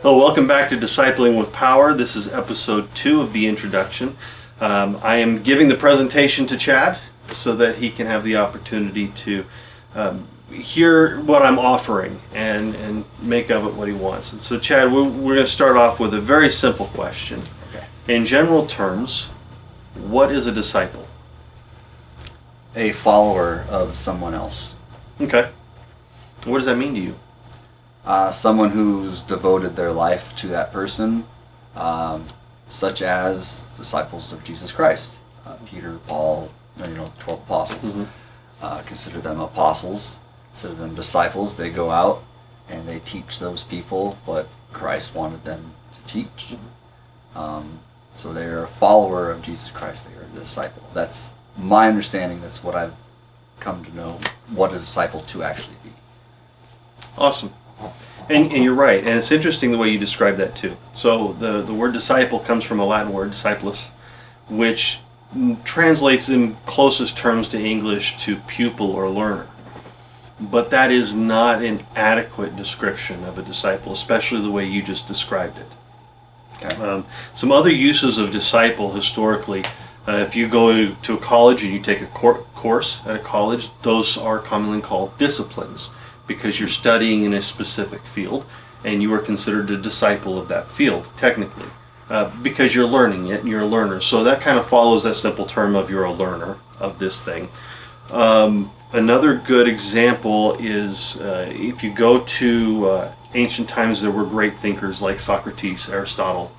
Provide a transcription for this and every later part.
Hello, welcome back to Discipling with Power. This is episode 2 of the introduction. I am giving the presentation to Chad so that he can have the opportunity to hear what I'm offering and make of it what he wants. And so Chad, we're going to start off with a very simple question. Okay. In general terms, what is a disciple? A follower of someone else. Okay. What does that mean to you? Someone who's devoted their life to that person, such as disciples of Jesus Christ. Peter, Paul, 12 apostles. Mm-hmm. Consider them apostles, consider them disciples. They go out and they teach those people what Christ wanted them to teach. Mm-hmm. So they're a follower of Jesus Christ. They are a disciple. That's my understanding. That's what I've come to know what a disciple to actually be. Awesome. And you're right, and it's interesting the way you describe that too. So the word disciple comes from a Latin word, discipulus, which translates in closest terms to English to pupil or learner. But that is not an adequate description of a disciple, especially the way you just described it. Okay. Some other uses of disciple historically, if you go to a college and you take a course at a college, those are commonly called disciplines, because you're studying in a specific field and you are considered a disciple of that field, technically, because you're learning it and you're a learner. So that kind of follows that simple term of you're a learner of this thing. Another good example is if you go to ancient times, there were great thinkers like Socrates, Aristotle,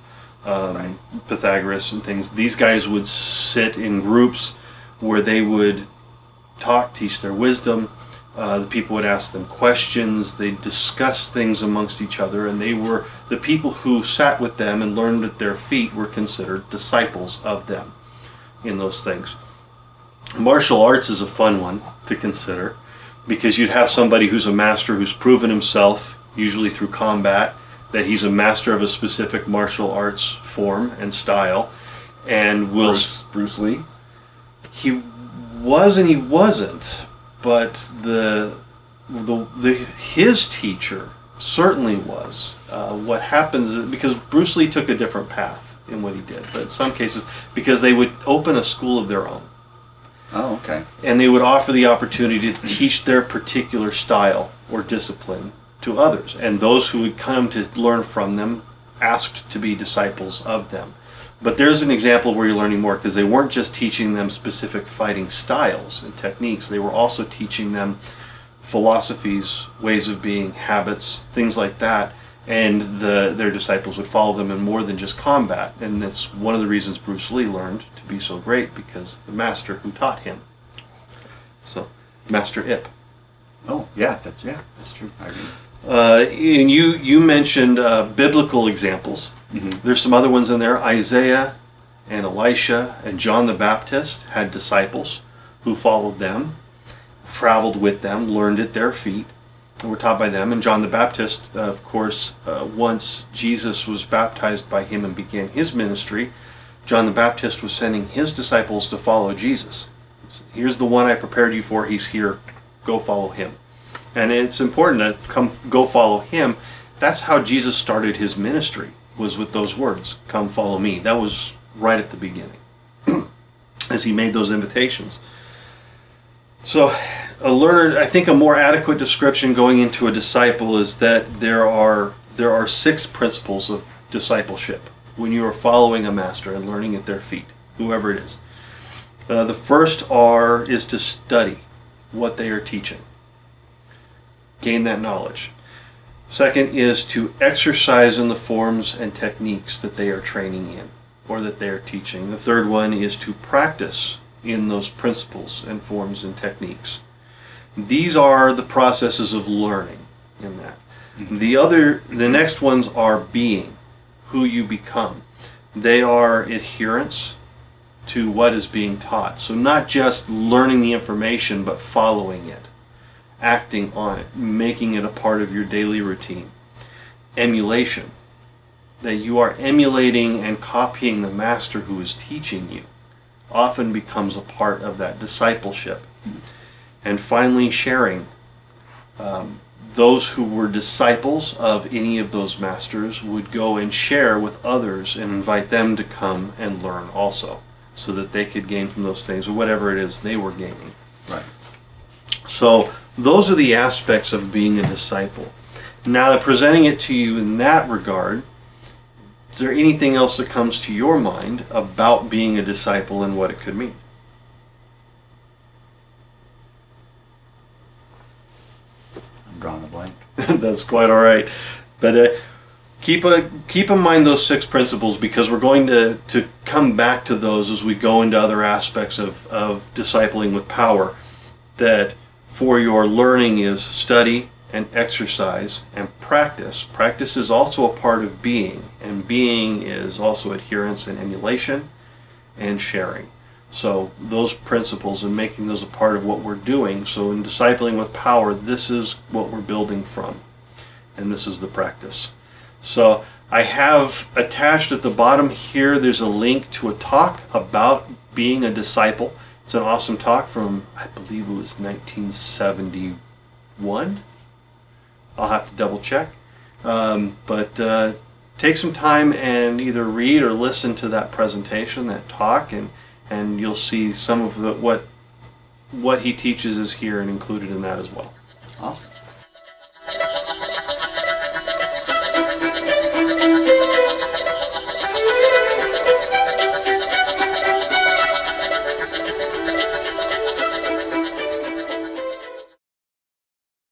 Right. Pythagoras and things. These guys would sit in groups where they would talk, teach their wisdom. The people would ask them questions. They'd discuss things amongst each other, and they were the people who sat with them and learned at their feet were considered disciples of them in those things. Martial arts is a fun one to consider, because you'd have somebody who's a master who's proven himself, usually through combat, that he's a master of a specific martial arts form and style, and will... Bruce Lee? He was and he wasn't. But his teacher certainly was. What happens is, because Bruce Lee took a different path in what he did, but in some cases, because they would open a school of their own. Oh, okay. And they would offer the opportunity to teach their particular style or discipline to others. And those who would come to learn from them asked to be disciples of them. But there's an example where you're learning more, because they weren't just teaching them specific fighting styles and techniques. They were also teaching them philosophies, ways of being, habits, things like that. And their disciples would follow them in more than just combat. And that's one of the reasons Bruce Lee learned to be so great, because the master who taught him. So, Master Ip. Oh, that's true. I agree. And you mentioned biblical examples. Mm-hmm. There's some other ones in there. Isaiah and Elisha and John the Baptist had disciples who followed them, traveled with them, learned at their feet, and were taught by them. And John the Baptist, of course, once Jesus was baptized by him and began his ministry, John the Baptist was sending his disciples to follow Jesus. Here's the one I prepared you for. He's here. Go follow him. And it's important to go follow him. That's how Jesus started his ministry, was with those words, come follow me. That was right at the beginning as he made those invitations. So a learner, I think a more adequate description going into a disciple is that there are 6 principles of discipleship when you are following a master and learning at their feet, whoever it is. The first is to study what they are teaching. Gain that knowledge. Second is to exercise in the forms and techniques that they are training in or that they are teaching. The third one is to practice in those principles and forms and techniques. These are the processes of learning in that. Mm-hmm. The next ones are being, who you become. They are adherence to what is being taught. So not just learning the information, but following it, acting on it, making it a part of your daily routine. Emulation, that you are emulating and copying the master who is teaching you, often becomes a part of that discipleship. And finally, sharing. those who were disciples of any of those masters would go and share with others and invite them to come and learn also, so that they could gain from those things or whatever it is they were gaining. Right. So those are the aspects of being a disciple. Now, presenting it to you in that regard, is there anything else that comes to your mind about being a disciple and what it could mean? I'm drawing a blank. That's quite all right. But keep in mind those 6 principles, because we're going to come back to those as we go into other aspects of discipling with power. That for your learning is study and exercise and practice. Practice is also a part of being, and being is also adherence and emulation and sharing. So those principles and making those a part of what we're doing. So in discipling with power, this is what we're building from, and this is the practice. So I have attached at the bottom here, there's a link to a talk about being a disciple. It's an awesome talk from, I believe it was 1971. I'll have to double check. But take some time and either read or listen to that presentation, that talk, and you'll see some of what he teaches is here and included in that as well. Awesome.